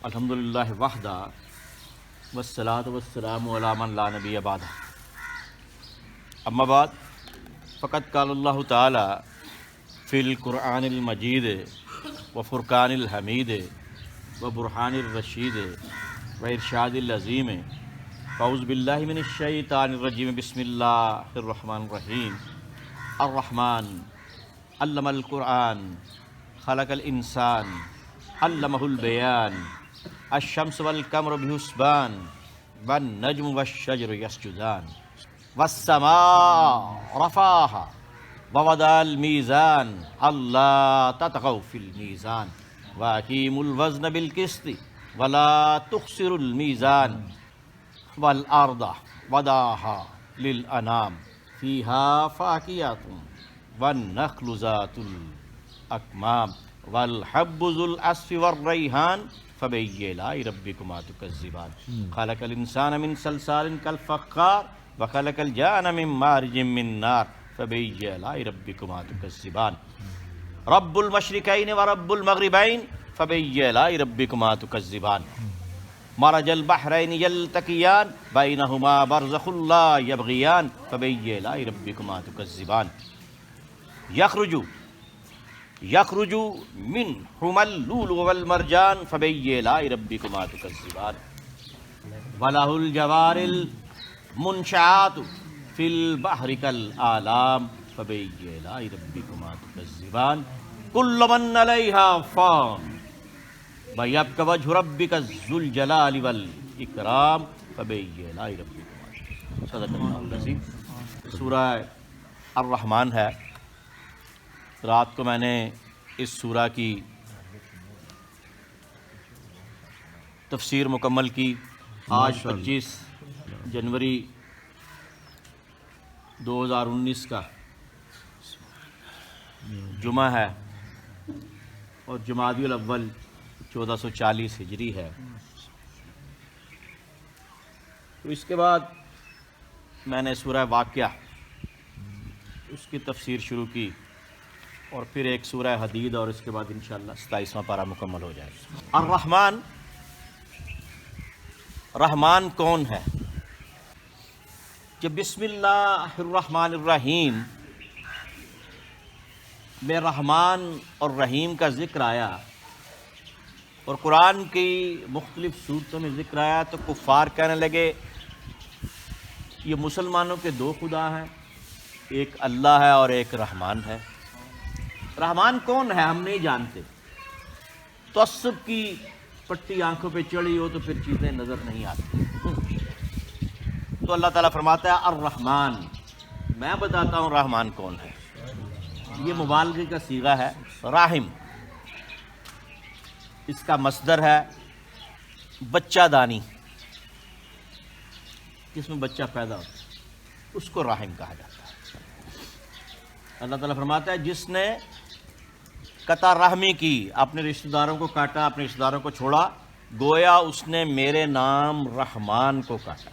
الحمدللہ وحدہ والصلاة والسلام علی من لا نبی بعدہ. اما بعد فقد قال اللہ تعالی فی القرآن المجید و فرقان الحمید و برہان الرشید و ارشاد العظیم. اعوذ باللہ من الشیطان الرجیم. بسم اللہ الرحمن الرحیم. الرحمن علم القرآن خلق الانسان علمہ البیان. الشمس والقمر بحسبان والنجم والشجر یسجدان. والسماء رفعها ووضع الميزان ألا تطغوا في الميزان وأقيموا الوزن بالقسط ولا تخسروا الميزان. والأرض وضعها للأنام فيها فاكهة والنخل ذات الأكمام والحب ذو العصف والريحان فبأي آلاء ربكما تكذبان. خلق الإنسان من صلصال كالفخار وخلق الجان من مارج من نار فبأي آلاء ربكما تكذبان. رب المشرقين ورب المغربين فبأي آلاء ربكما تكذبان. مرج البحرين يلتقيان بينهما برزخ لا يبغيان فبأي آلاء ربكما تكذبان. يخرج منهما اللؤلؤ والمرجان فبأي آلاء ربكما تكذبان. وله الجوار المنشآت في البحر كالأعلام فبأي آلاء ربكما تكذبان. كل من عليها فان ويبقى وجه ربك ذو الجلال والإكرام فبأي آلاء ربكما تكذبان. صدق اللہ العظیم. سورہ الرحمن ہے. رات کو میں نے اس سورہ کی تفسیر مکمل کی. آج 25 جنوری 2019 کا جمعہ ہے اور جمادی الاول 1440 ہجری ہے. تو اس کے بعد میں نے سورہ واقعہ اس کی تفسیر شروع کی اور پھر ایک سورہ حدید اور اس کے بعد انشاءاللہ 27واں پارہ مکمل ہو جائے گا. الرحمن، رحمان کون ہے؟ کہ بسم اللہ الرحمن الرحیم میں رحمان اور رحیم کا ذکر آیا اور قرآن کی مختلف صورتوں میں ذکر آیا تو کفار کہنے لگے یہ مسلمانوں کے دو خدا ہیں، ایک اللہ ہے اور ایک رحمان ہے. رحمان کون ہے ہم نہیں جانتے. تعصب کی پٹی آنکھوں پہ چڑھی ہو تو پھر چیزیں نظر نہیں آتی. تو اللہ تعالیٰ فرماتا ہے الرحمن، میں بتاتا ہوں رحمان کون ہے. یہ مبالغے کا صیغہ ہے. راحم اس کا مصدر ہے بچہ دانی، جس میں بچہ پیدا ہوتا ہے اس کو راحم کہا جاتا ہے. اللہ تعالیٰ فرماتا ہے جس نے قطع رحمی کی، اپنے رشتہ داروں کو کاٹا، اپنے رشتہ داروں کو چھوڑا، گویا اس نے میرے نام رحمان کو کاٹا.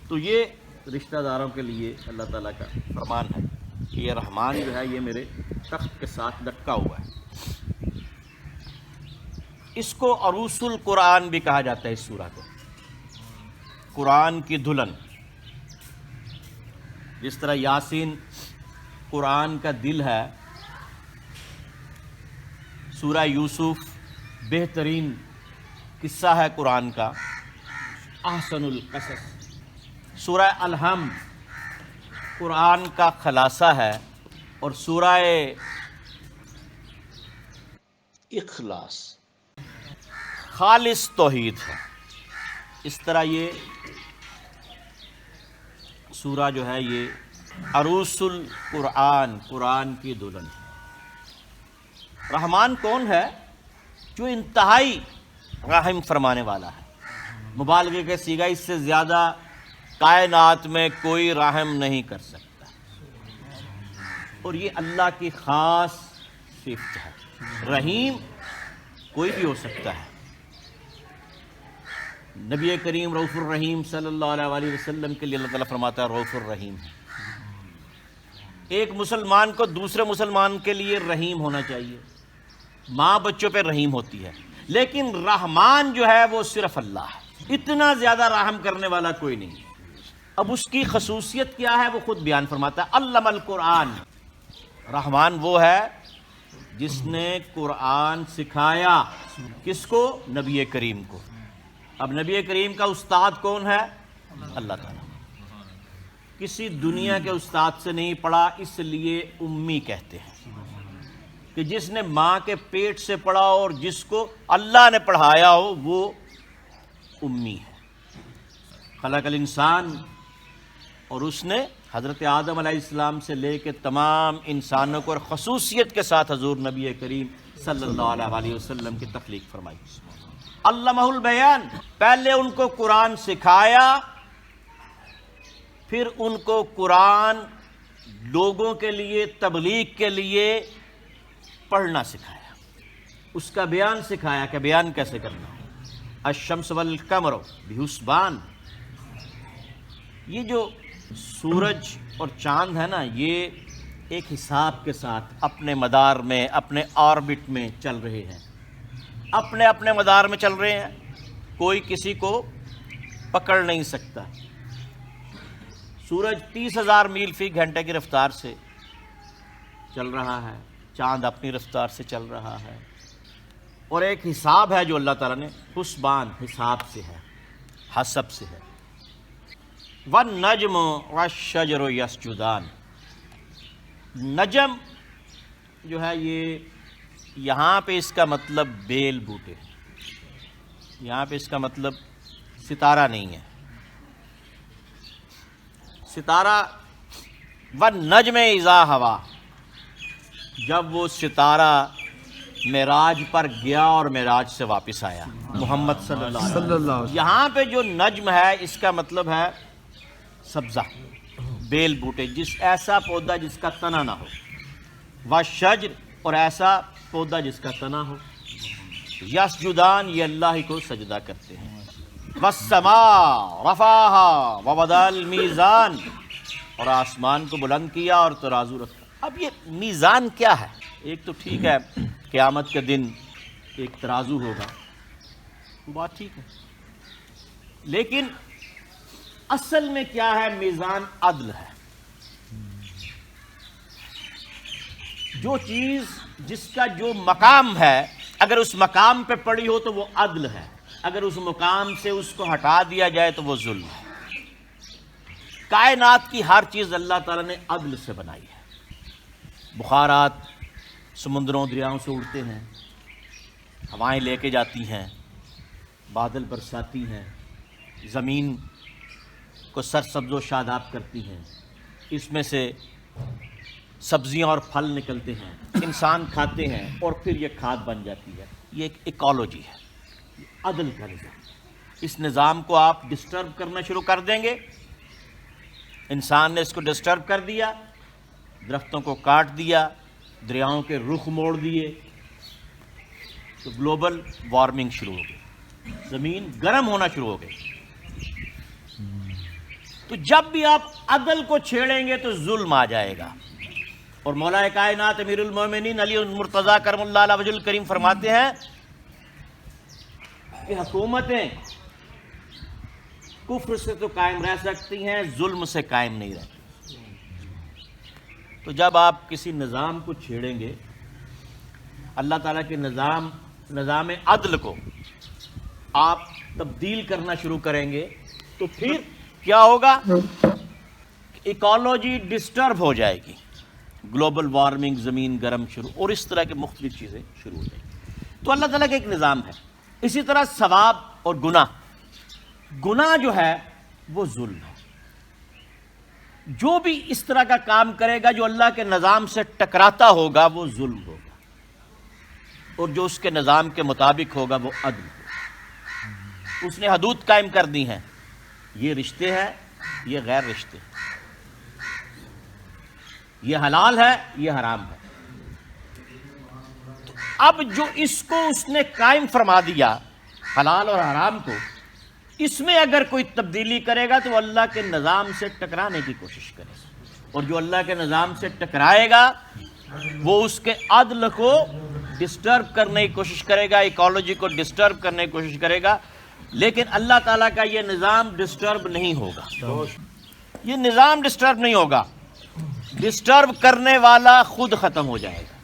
تو یہ رشتہ داروں کے لیے اللہ تعالیٰ کا فرمان ہے کہ یہ رحمان جو ہے یہ میرے تخت کے ساتھ لٹکا ہوا ہے. اس کو عروس القرآن بھی کہا جاتا ہے. اس سورہ کو قرآن کی دلہن، جس طرح یاسین قرآن کا دل ہے، سورہ یوسف بہترین قصہ ہے قرآن کا، احسن القصص. سورہ الحمد قرآن کا خلاصہ ہے اور سورہ اخلاص خالص توحید ہے. اس طرح یہ سورہ جو ہے یہ عروس القرآن، قرآن کی دلہن ہے. رحمان کون ہے؟ جو انتہائی رحم فرمانے والا ہے. مبالغے کا صیغہ، اس سے زیادہ کائنات میں کوئی رحم نہیں کر سکتا اور یہ اللہ کی خاص صفت ہے. رحیم کوئی بھی ہو سکتا ہے. نبی کریم رؤوف الرحیم صلی اللہ علیہ وسلم کے لیے اللہ تعالیٰ فرماتا ہے رؤوف الرحیم ہے. ایک مسلمان کو دوسرے مسلمان کے لیے رحیم ہونا چاہیے، ماں بچوں پہ رحیم ہوتی ہے، لیکن رحمان جو ہے وہ صرف اللہ ہے، اتنا زیادہ رحم کرنے والا کوئی نہیں۔ اب اس کی خصوصیت کیا ہے وہ خود بیان فرماتا ہے، علم القرآن۔ رحمان وہ ہے جس نے قرآن سکھایا، کس کو؟ نبی کریم کو۔ اب نبی کریم کا استاد کون ہے؟ اللہ تعالیٰ۔ کسی دنیا کے استاد سے نہیں پڑھا، اس لیے امی کہتے ہیں کہ جس نے ماں کے پیٹ سے پڑھا اور جس کو اللہ نے پڑھایا ہو وہ امی ہے۔ خلق الانسان، اور اس نے حضرت آدم علیہ السلام سے لے کے تمام انسانوں کو اور خصوصیت کے ساتھ حضور نبی کریم صلی اللہ علیہ وسلم کی تخلیق فرمائی۔ علمہ البیان، پہلے ان کو قرآن سکھایا، پھر ان کو قرآن لوگوں کے لیے تبلیغ کے لیے پڑھنا سکھایا، اس کا بیان سکھایا کہ بیان کیسے کرنا ہے۔ الشمس والقمر بحسبان، یہ جو سورج اور چاند ہے نا، یہ ایک حساب کے ساتھ اپنے مدار میں، اپنے آربٹ میں چل رہے ہیں، اپنے اپنے مدار میں چل رہے ہیں، کوئی کسی کو پکڑ نہیں سکتا۔ سورج 30,000 میل فی گھنٹے کی رفتار سے چل رہا ہے، چاند اپنی رفتار سے چل رہا ہے، اور ایک حساب ہے جو اللہ تعالیٰ نے، حسبان، حساب سے ہے، حسب سے ہے۔ وَالنَّجْمُ وَالشَّجَرُ يَسْجُدَانِ، نجم جو ہے یہ یہاں پہ اس کا مطلب بیل بوٹے، یہاں پہ اس کا مطلب ستارہ نہیں ہے۔ ستارہ وَالنَّجْمِ إِذَا هَوَىٰ، جب وہ ستارہ معراج پر گیا اور معراج سے واپس آیا، محمد صلی اللہ علیہ وسلم۔ یہاں پہ جو نجم ہے اس کا مطلب ہے سبزہ، بیل بوٹے، جس ایسا پودا جس کا تنا نہ ہو، وَالشَّجْرِ، اور ایسا پودا جس کا تنا ہو، یسجدان، یہ اللہ ہی کو سجدہ کرتے ہیں۔ وَالسَّمَاءَ رَفَعَهَا وَوَضَعَ الْمِيزَانَ، اور آسمان کو بلند کیا اور ترازو رکھا۔ اب یہ میزان کیا ہے؟ ایک تو ٹھیک ہے قیامت کے دن ایک ترازو ہوگا، وہ بات ٹھیک ہے، لیکن اصل میں کیا ہے؟ میزان عدل ہے۔ جو چیز جس کا جو مقام ہے، اگر اس مقام پہ پڑی ہو تو وہ عدل ہے، اگر اس مقام سے اس کو ہٹا دیا جائے تو وہ ظلم ہے۔ کائنات کی ہر چیز اللہ تعالیٰ نے عدل سے بنائی ہے۔ بخارات سمندروں دریاؤں سے اڑتے ہیں، ہوائیں لے کے جاتی ہیں، بادل برساتی ہیں، زمین کو سرسبز و شاداب کرتی ہیں، اس میں سے سبزیاں اور پھل نکلتے ہیں، انسان کھاتے ہیں اور پھر یہ کھاد بن جاتی ہے۔ یہ ایک ایکالوجی ہے، عدل کا نظام۔ اس نظام کو آپ ڈسٹرب کرنا شروع کر دیں گے، انسان نے اس کو ڈسٹرب کر دیا، درختوں کو کاٹ دیا، دریاؤں کے رخ موڑ دیے، تو گلوبل وارمنگ شروع ہو گئی، زمین گرم ہونا شروع ہو گئی۔ تو جب بھی آپ عدل کو چھیڑیں گے تو ظلم آ جائے گا۔ اور مولا کائنات امیر المومنین علی المرتضیٰ کرم اللہ علیہ وجہ الکریم فرماتے ہیں کہ حکومتیں کفر سے تو قائم رہ سکتی ہیں، ظلم سے قائم نہیں رہتی۔ تو جب آپ کسی نظام کو چھیڑیں گے، اللہ تعالیٰ کے نظام عدل کو آپ تبدیل کرنا شروع کریں گے تو پھر کیا ہوگا؟ ایکالوجی ڈسٹرب ہو جائے گی، گلوبل وارمنگ، زمین گرم شروع، اور اس طرح کی مختلف چیزیں شروع ہو جائیں گی۔ تو اللہ تعالیٰ کا ایک نظام ہے۔ اسی طرح ثواب اور گناہ جو ہے وہ ظلم ہے۔ جو بھی اس طرح کا کام کرے گا جو اللہ کے نظام سے ٹکراتا ہوگا وہ ظلم ہوگا، اور جو اس کے نظام کے مطابق ہوگا وہ عدل ہوگا۔ اس نے حدود قائم کر دی ہیں، یہ رشتے ہیں، یہ غیر رشتے، یہ حلال ہے، یہ حرام ہے۔ تو اب جو اس کو اس نے قائم فرما دیا، حلال اور حرام کو، اس میں اگر کوئی تبدیلی کرے گا تو اللہ کے نظام سے ٹکرانے کی کوشش کرے گا، اور جو اللہ کے نظام سے ٹکرائے گا وہ اس کے عدل کو ڈسٹرب کرنے کی کوشش کرے گا، ایکالوجی کو ڈسٹرب کرنے کی کوشش کرے گا، لیکن اللہ تعالیٰ کا یہ نظام ڈسٹرب نہیں ہوگا، یہ نظام ڈسٹرب نہیں ہوگا، ڈسٹرب کرنے والا خود ختم ہو جائے گا۔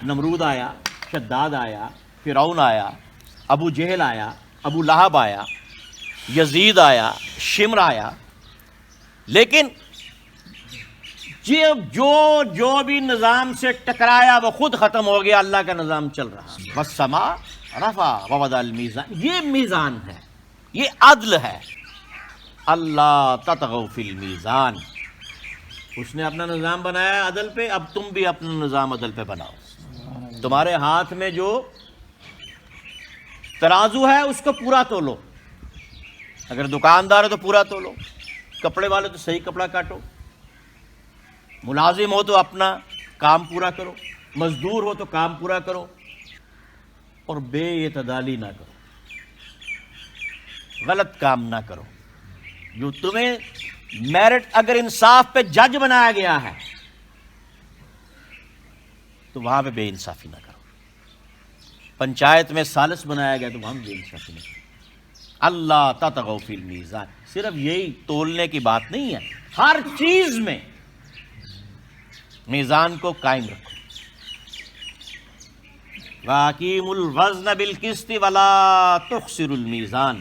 نمرود آیا، شداد آیا، فرعون آیا، ابو جہل آیا، ابو لہب آیا، یزید آیا، شمر آیا، لیکن جو بھی نظام سے ٹکرایا وہ خود ختم ہو گیا، اللہ کا نظام چل رہا۔ والسماء رفع ووضع المیزان، یہ میزان ہے، یہ عدل ہے۔ اللہ تطغوا فی المیزان، اس نے اپنا نظام بنایا عدل پہ، اب تم بھی اپنا نظام عدل پہ بناؤ۔ تمہارے ہاتھ میں جو ترازو ہے اس کو پورا تولو، اگر دکاندار ہے تو پورا تولو، کپڑے والے تو صحیح کپڑا کاٹو، ملازم ہو تو اپنا کام پورا کرو، مزدور ہو تو کام پورا کرو، اور بے اعتدالی نہ کرو، غلط کام نہ کرو۔ جو تمہیں میرٹ اگر انصاف پہ جج بنایا گیا ہے تو وہاں پہ بے انصافی نہ کرو، پنچایت میں ثالث بنایا گیا تو وہاں بے انصافی نہ کرو۔ اللہ تطغوا فی المیزان، صرف یہی تولنے کی بات نہیں ہے، ہر چیز میں میزان کو قائم رکھو۔ وَأَقِیمُوا الْوَزْنَ بِالْقِسْطِ وَلَا تُخْسِرُوا الْمِیزَانَ،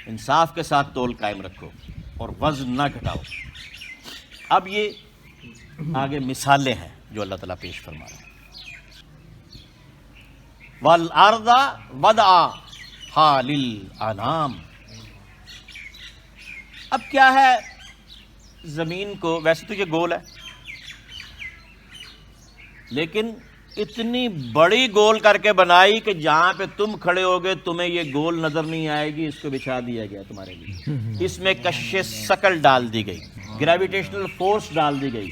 انصاف کے ساتھ تول قائم رکھو اور وزن نہ گھٹاؤ۔ اب یہ آگے مثالیں ہیں جو اللہ تعالیٰ پیش فرما رہا ہے۔ وَالْأَرْضَ وَضَعَهَا لِلْأَنَامِ، اب کیا ہے، زمین کو ویسے تو یہ گول ہے، لیکن اتنی بڑی گول کر کے بنائی کہ جہاں پہ تم کھڑے ہوگے تمہیں یہ گول نظر نہیں آئے گی، اس کو بچھا دیا گیا تمہارے لیے، اس میں کشش ثقل ڈال دی گئی، گریویٹیشنل فورس ڈال دی گئی۔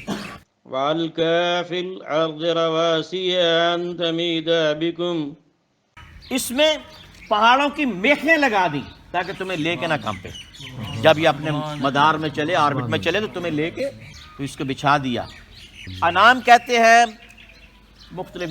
وَأَلْقَىٰ فِي الْأَرْضِ رَوَاسِيَ أَن تَمِيدَ بِكُمْ، اس میں پہاڑوں کی میخیں لگا دی تاکہ تمہیں لے کے نہ کانپے، جب یہ اپنے مدار میں چلے، آربٹ میں چلے تو تمہیں لے کے تو اس کو بچھا دیا۔ انعام کہتے ہیں، مختلف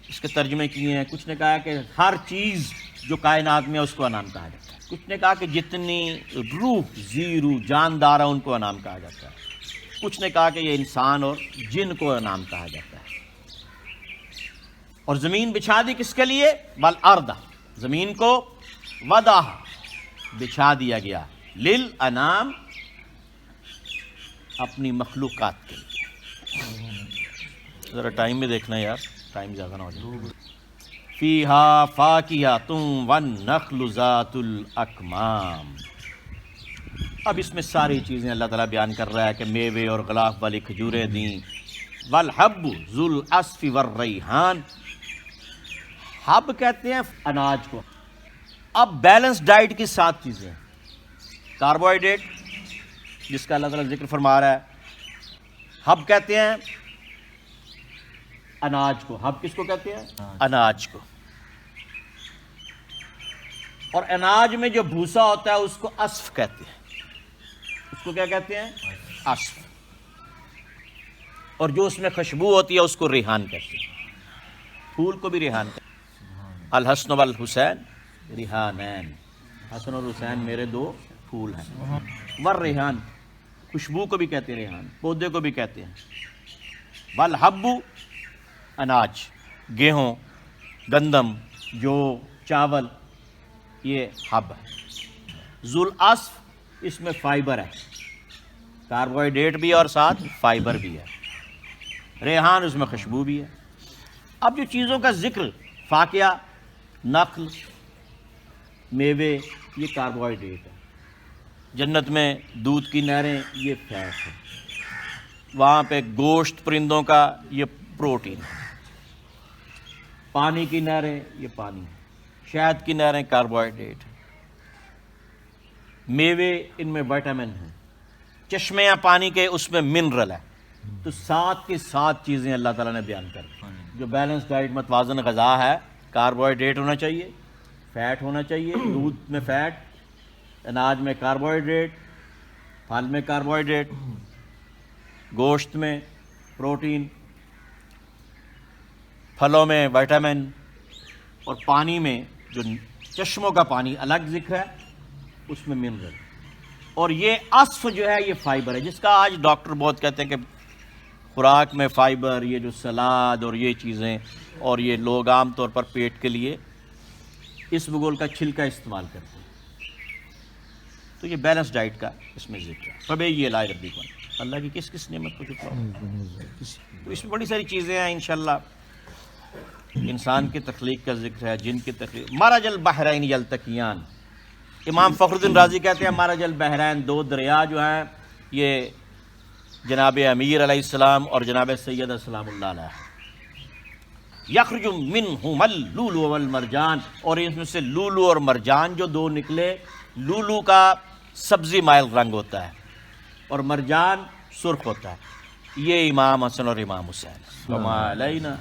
اس کے ترجمے کیے ہیں، کچھ نے کہا کہ ہر چیز جو کائنات میں اس کو انعام کہا جاتا ہے، کچھ نے کہا کہ جتنی روح زی روح جاندار ہے ان کو انعام کہا جاتا ہے، کچھ نے کہا کہ یہ انسان اور جن کو انعام کہا جاتا ہے۔ اور زمین بچھا دی کس کے لیے؟ والارض، زمین کو وضعہا بچھا دیا گیا، للانام، اپنی مخلوقات کے لیے۔ ذرا ٹائم میں دیکھنا یار، ٹائم زیادہ نہ ہو جائے۔ فیہا فاکہۃ والنخل ذات الاکمام، اب اس میں ساری چیزیں اللہ تعالیٰ بیان کر رہا ہے کہ میوے اور غلاف والی کھجوریں دیں۔ والحب ذو العصف والریحان، حب کہتے ہیں اناج کو۔ اب بیلنس ڈائٹ کی 7 چیزیں، کاربوہائیڈریٹ جس کا اللہ تعالیٰ ذکر فرما رہا ہے، حب کہتے ہیں اناج کو، حب کس کو کہتے ہیں؟ اناج کو۔ اور اناج میں جو بھوسا ہوتا ہے اس کو عصف کہتے ہیں، اس کو کیا کہتے ہیں؟ عصف۔ اور جو اس میں خوشبو ہوتی ہے اس کو ریحان کہتے ہیں، پھول کو بھی ریحان کہتے ہیں۔ الحسن والحسین ریحانین، حسن اور حسین میرے 2 پھول ہیں۔ والریحان، خوشبو کو بھی کہتے ہیں ریحان، پودے کو بھی کہتے ہیں۔ والحب، اناج، گیہوں، گندم، جو چاول، یہ حب ہے۔ ذو العصف، اس میں فائبر ہے، کاربوہائیڈریٹ بھی اور ساتھ فائبر بھی ہے۔ ریحان، اس میں خوشبو بھی ہے۔ اب جو چیزوں کا ذکر، فاکہہ، نخل، میوے، یہ کاربوہائیڈریٹ ہے۔ جنت میں دودھ کی نہریں، یہ فیٹ ہے۔ وہاں پہ گوشت پرندوں کا، یہ پروٹین ہے۔ پانی کی نہریں، یہ پانی ہے۔ شہد کی نہریں کاربوہائیڈریٹ ہے۔ میوے، ان میں وٹامن ہیں۔ چشمے پانی کے، اس میں منرل ہے۔ تو 7 کی 7 چیزیں اللہ تعالیٰ نے بیان کر دی۔ جو بیلنس ڈائٹ متوازن غذا ہے، کاربوہائیڈریٹ ہونا چاہیے، فیٹ ہونا چاہیے، دودھ میں فیٹ، اناج میں کاربوہائیڈریٹ، پھل میں کاربوہائیڈریٹ، گوشت میں پروٹین، پھلوں میں وٹامن، اور پانی میں جو چشموں کا پانی الگ ذکر ہے اس میں منرل. اور یہ اصف جو ہے یہ فائبر ہے، جس کا آج ڈاکٹر بہت کہتے ہیں کہ خوراک میں فائبر، یہ جو سلاد اور یہ چیزیں، اور یہ لوگ عام طور پر پیٹ کے لیے اس بگول کا چھلکا استعمال کرتے ہیں. تو یہ بیلنس ڈائٹ کا اس میں ذکر ہے. فبے یہ لائے ربی کو، اللہ کی کس کس نعمت کو شکر. تو اس میں بڑی ساری چیزیں ہیں انشاءاللہ. انسان کی تخلیق کا ذکر ہے، جن کی تخلیق. مرج البحرین یلتقیان، امام فخر الدین رازی کہتے ہیں مرج البحرین، دو دریا جو ہیں یہ جناب امیر علیہ السلام اور جناب سید السلام اللہ علیہ، یخرج منہما اللؤلؤ والمرجان، اور اس میں سے لولو اور مرجان جو دو نکلے. لولو کا سبزی مائل رنگ ہوتا ہے اور مرجان سرخ ہوتا ہے. یہ امام حسن اور امام حسین. وما علینا